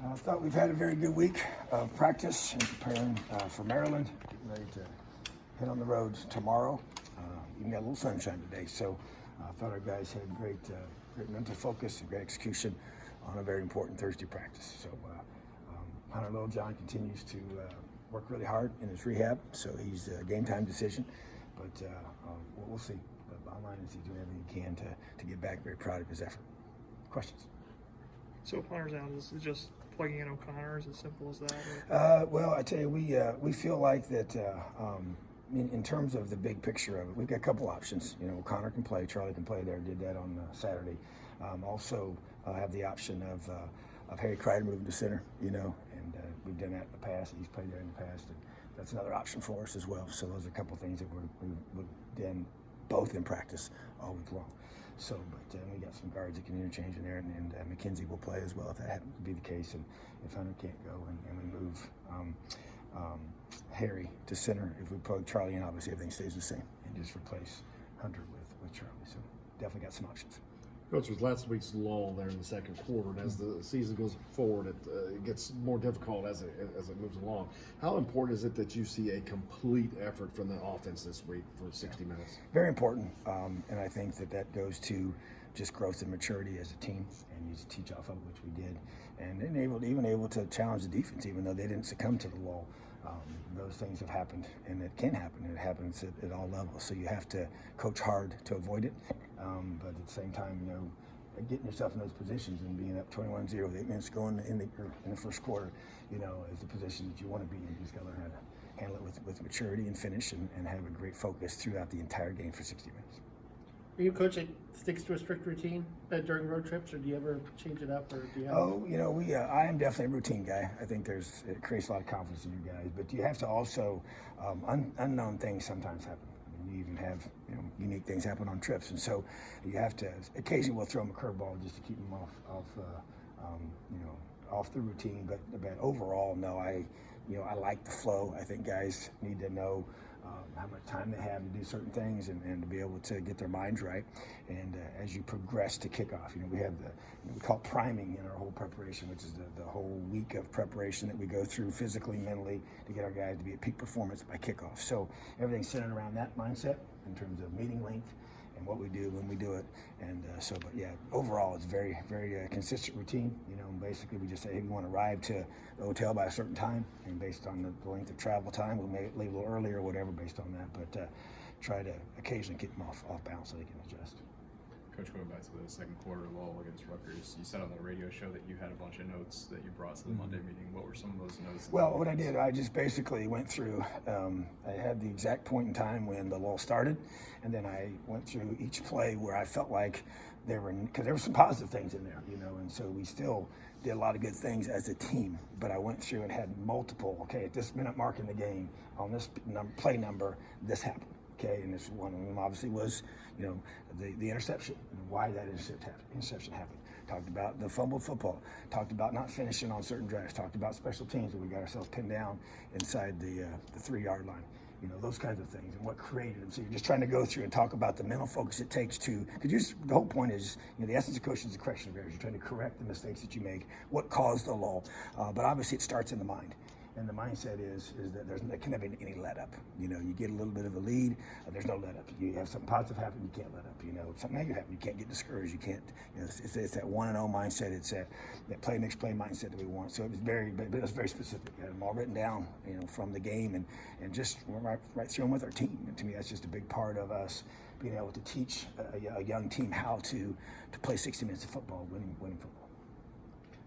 I thought we've had a very good week of practice and preparing for Maryland. Getting ready to hit on the road tomorrow. Even got a little sunshine today, so I thought our guys had great mental focus and great execution on a very important Thursday practice. So Hunter Littlejohn continues to work really hard in his rehab, so he's a game time decision. But we'll see. The bottom line is he's doing everything he can to get back. Very proud of his effort. Questions? So if Hunter's out, is it just plugging in O'Connor? Is it as simple as that? Well, I tell you, we feel like that in terms of the big picture of it, we've got a couple options. You know, O'Connor can play, Charlie can play there, did that on Saturday. Also have the option of Harry Kreider moving to center, you know, and we've done that in the past. He's played there in the past, and that's another option for us as well. So those are a couple things that we've done both in practice all week long. So, but we got some guards that can interchange in there, and McKenzie will play as well if that happens to be the case. And if Hunter can't go, and we move Harry to center, if we plug Charlie in, obviously everything stays the same, and just replace Hunter with Charlie. So definitely got some options. Coach, with last week's lull there in the second quarter, and as the season goes forward, it gets more difficult as it moves along. How important is it that you see a complete effort from the offense this week for 60 minutes? Very important, and I think that goes to just growth and maturity as a team, and you teach off of which we did, and then able to challenge the defense, even though they didn't succumb to the lull. Those things have happened, and it can happen. It happens at all levels. So you have to coach hard to avoid it, but at the same time, you know, getting yourself in those positions and being up 21-0 with 8 minutes going in the first quarter, you know, is the position that you want to be in. You just got to learn how to handle it with maturity and finish, and have a great focus throughout the entire game for 60 minutes. Are you a coach that sticks to a strict routine during road trips, or do you ever change it up, or do you have? Oh, you know, I am definitely a routine guy. I think it creates a lot of confidence in you guys, but you have to also unknown things sometimes happen. I mean, you even have unique things happen on trips, and so you have to occasionally we'll throw them a curveball just to keep them off the routine. But overall, no, I like the flow. I think guys need to know how much time they have to do certain things and to be able to get their minds right. And as you progress to kickoff, we have we call it priming in our whole preparation, which is the whole week of preparation that we go through physically, mentally, to get our guys to be at peak performance by kickoff. So everything's centered around that mindset in terms of meeting length and what we do when we do it. And but yeah, overall it's very, very consistent routine. Basically we just say, hey, we want to arrive to the hotel by a certain time, and based on the length of travel time, we may leave a little earlier or whatever based on that, but try to occasionally keep them off balance so they can adjust. Coach, going back to the second quarter lull against Rutgers, you said on the radio show that you had a bunch of notes that you brought to the Monday meeting. What were some of those notes? Well, what I did, I just basically went through, I had the exact point in time when the lull started, and then I went through each play where I felt like because there were some positive things in there, and so we still did a lot of good things as a team, but I went through and had multiple, okay, at this minute mark in the game, on this play number, this happened. Okay, and this one of them obviously was, the interception and why that interception happened. Talked about the fumbled football. Talked about not finishing on certain drives. Talked about special teams where we got ourselves pinned down inside the 3-yard line. Those kinds of things and what created them. So you're just trying to go through and talk about the mental focus it takes to, because the whole point is, the essence of coaching is the correction of errors. You're trying to correct the mistakes that you make, what caused the lull. But obviously it starts in the mind. And the mindset is that there can never be any let up. You get a little bit of a lead, there's no let up. You have something positive happen, you can't let up. Something negative happen, you can't get discouraged. You can't. It's that 1-0 mindset. It's that play next play mindset that we want. So it was but it was very specific. I had them all written down, from the game, and just right through them with our team. And to me, that's just a big part of us being able to teach a young team how to play 60 minutes of football, winning football.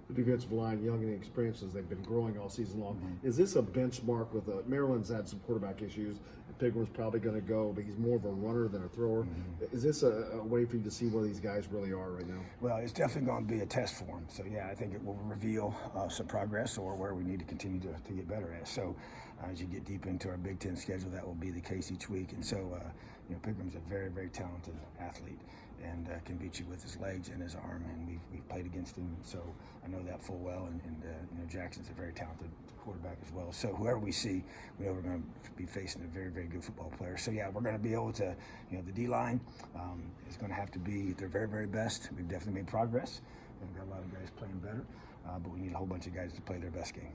The defensive line, young and inexperienced as they've been growing all season long. Mm-hmm. Is this a benchmark with Maryland's had some quarterback issues? Pigram's probably going to go, but he's more of a runner than a thrower. Mm-hmm. Is this a way for you to see where these guys really are right now? Well, it's definitely going to be a test for him. So, yeah, I think it will reveal some progress or where we need to continue to get better at. So, as you get deep into our Big Ten schedule, that will be the case each week. And so, Pigram's a very, very talented athlete and can beat you with his legs and his arm, and we've played against him, so I know that full well. And Jackson's a very talented quarterback as well. So whoever we see, we know we're going to be facing a very, very good football player. So yeah, we're going to be able to, the D line is going to have to be their very, very best. We've definitely made progress, and we've got a lot of guys playing better, but we need a whole bunch of guys to play their best game.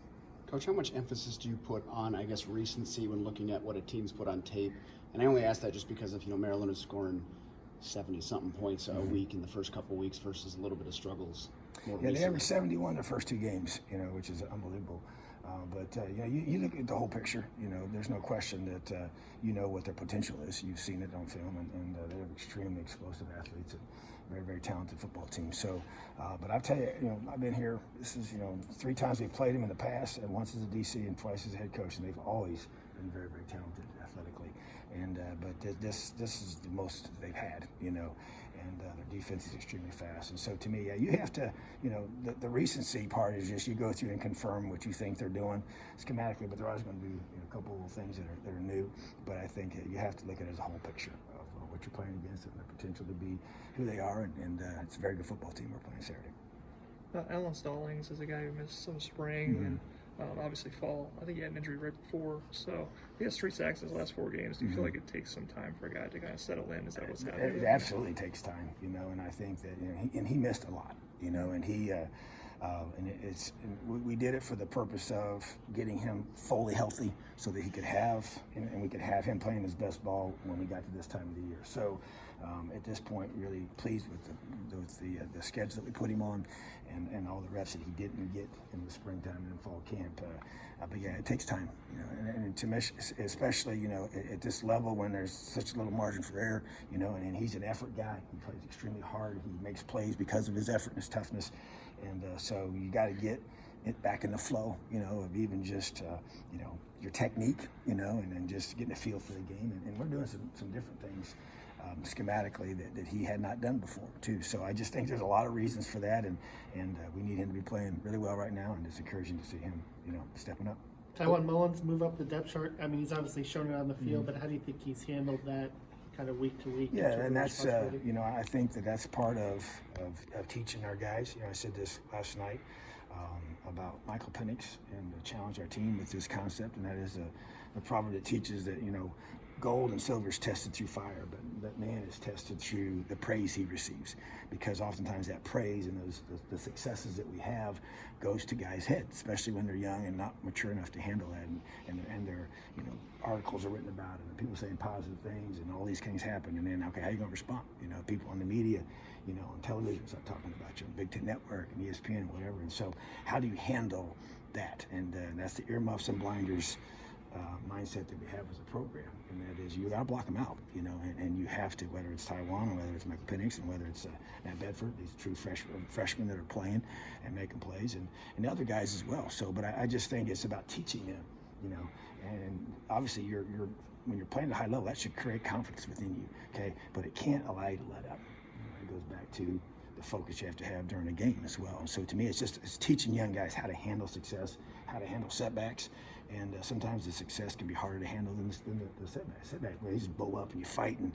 Coach, how much emphasis do you put on, I guess, recency when looking at what a team's put on tape? And I only ask that just because if, Maryland is scoring 70-something points a week in the first couple weeks versus a little bit of struggles. Yeah, they averaged 71 their first 2 games, which is unbelievable. You look at the whole picture. There's no question that what their potential is. You've seen it on film, and they're extremely explosive athletes and very, very talented football team. So, but I'll tell you, I've been here. This is 3 times we've played them in the past, and once as a DC and twice as a head coach, and they've always been very, very talented athletically. And but this is the most they've had, and their defense is extremely fast. And so to me, you have to, the recency part is just you go through and confirm what you think they're doing schematically, but they're always going to do a couple of things that are new. But I think you have to look at it as a whole picture of what you're playing against and the potential to be who they are. And it's a very good football team we're playing Saturday. Alan Stallings is a guy who missed some spring and obviously fall. I think he had an injury right before, so he has 3 sacks in his last 4 games. Do you feel like it takes some time for a guy to kind of settle in? Is that what's happening? It absolutely takes time, and I think that he missed a lot, and he we did it for the purpose of getting him fully healthy so that he could have and we could have him playing his best ball when we got to this time of the year. So at this point, really pleased with the schedule that we put him on and all the reps that he didn't get in the springtime and fall camp. But yeah, it takes time, and to me, especially at this level when there's such a little margin for error, and he's an effort guy. He plays extremely hard. He makes plays because of his effort and his toughness, and so you got to get it back in the flow, of even just your technique, and then just getting a feel for the game. And we're doing some different things schematically that he had not done before too. So I just think there's a lot of reasons for that, and we need him to be playing really well right now, and it's encouraging to see him, stepping up. Taiwan Mullins move up the depth chart. I mean, he's obviously shown it on the field, but how do you think he's handled that kind of week to week? Yeah, and that's I think that's part of teaching our guys. I said this last night about Michael Penix and to challenge our team with this concept, and that is the proverb that teaches that gold and silver is tested through fire, but that man is tested through the praise he receives, because oftentimes that praise and the successes that we have goes to guys' heads, especially when they're young and not mature enough to handle that, and their articles are written about it and people saying positive things and all these things happen, and then okay, how are you going to respond? People on the media, on television start talking about you on Big Ten Network and ESPN and whatever, and so how do you handle that? And that's the earmuffs and blinders mindset that we have as a program, and that is you got to block them out, and you have to, whether it's Taiwan or whether it's Michael Penix and whether it's Matt Bedford, these true freshmen that are playing and making plays, and the other guys as well. So, but I just think it's about teaching them, and obviously you're when you're playing at a high level, that should create confidence within you, okay? But it can't allow you to let up. It goes back to the focus you have to have during a game as well. And so to me, it's teaching young guys how to handle success, how to handle setbacks. And sometimes the success can be harder to handle than the setback. Where you just blow up and you fight and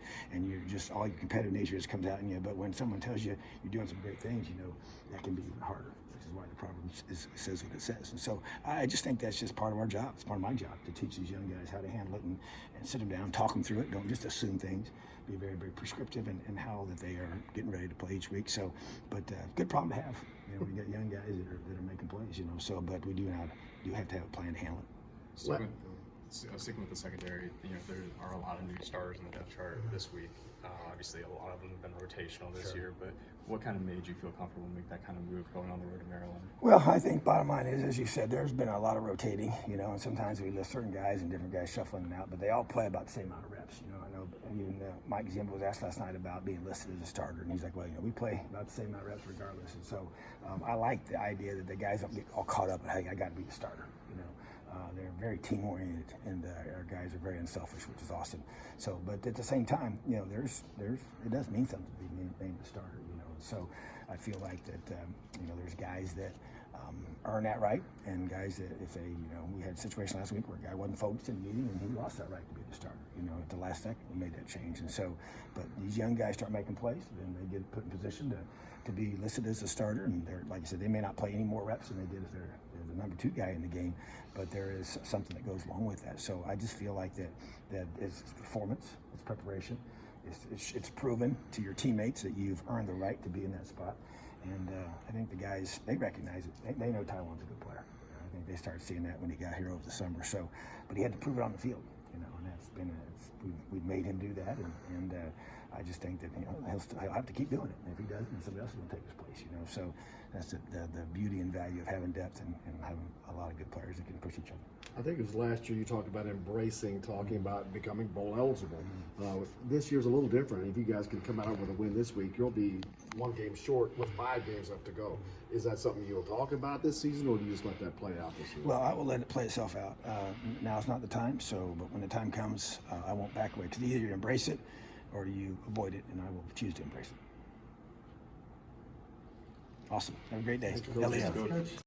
you're just, all your competitive nature just comes out in you. But when someone tells you you're doing some great things, that can be even harder, which is why the proverb says what it says. And so I just think that's just part of our job. It's part of my job to teach these young guys how to handle it and sit them down, talk them through it. Don't just assume things. Be very, very prescriptive in how that they are getting ready to play each week. So, but good problem to have. We got young guys that are making plays. So, but we do have to have a plan to handle it. Sticking with the secondary, there are a lot of new stars in the depth chart this week. Obviously, a lot of them have been rotational this year, but what kind of made you feel comfortable make that kind of move going on the road to Maryland? Well, I think bottom line is, as you said, there's been a lot of rotating, and sometimes we list certain guys and different guys shuffling out, but they all play about the same amount of reps. I know even Mike Zimba was asked last night about being listed as a starter, and he's like, well, we play about the same amount of reps regardless. And so I like the idea that the guys don't get all caught up in, hey, I got to be the starter. They're very team-oriented, and our guys are very unselfish, which is awesome. So, but at the same time, there's it does mean something to be named a starter, So I feel like that, there's guys that earn that right, and guys that if they, we had a situation last week where a guy wasn't focused in the meeting and he lost that right to be the starter. At the last second we made that change, and so, but these young guys start making plays, then they get put in position to be listed as a starter, and they're, like I said, they may not play any more reps than they did if they're the number 2 guy in the game, but there is something that goes along with that. So I just feel like that it's performance, it's preparation, it's proven to your teammates that you've earned the right to be in that spot, And I think the guys, they recognize it. They know Taiwan's a good player. I think they started seeing that when he got here over the summer. So, but he had to prove it on the field, and that's been we've made him do that, and I just think that he'll have to keep doing it. And if he doesn't, then somebody else is going to take his place. So that's the beauty and value of having depth and having a lot of good players that can push each other. I think it was last year you talked about talking about becoming bowl eligible. This year's a little different. If you guys can come out with a win this week, you'll be 1 game short with 5 games left to go. Is that something you'll talk about this season, or do you just let that play out this year? Well, I will let it play itself out. Now is not the time. But when the time comes, I won't back away, because either you embrace it or you avoid it, and I will choose to embrace it. Awesome. Have a great day. Thanks, Coach. LEF. Coach.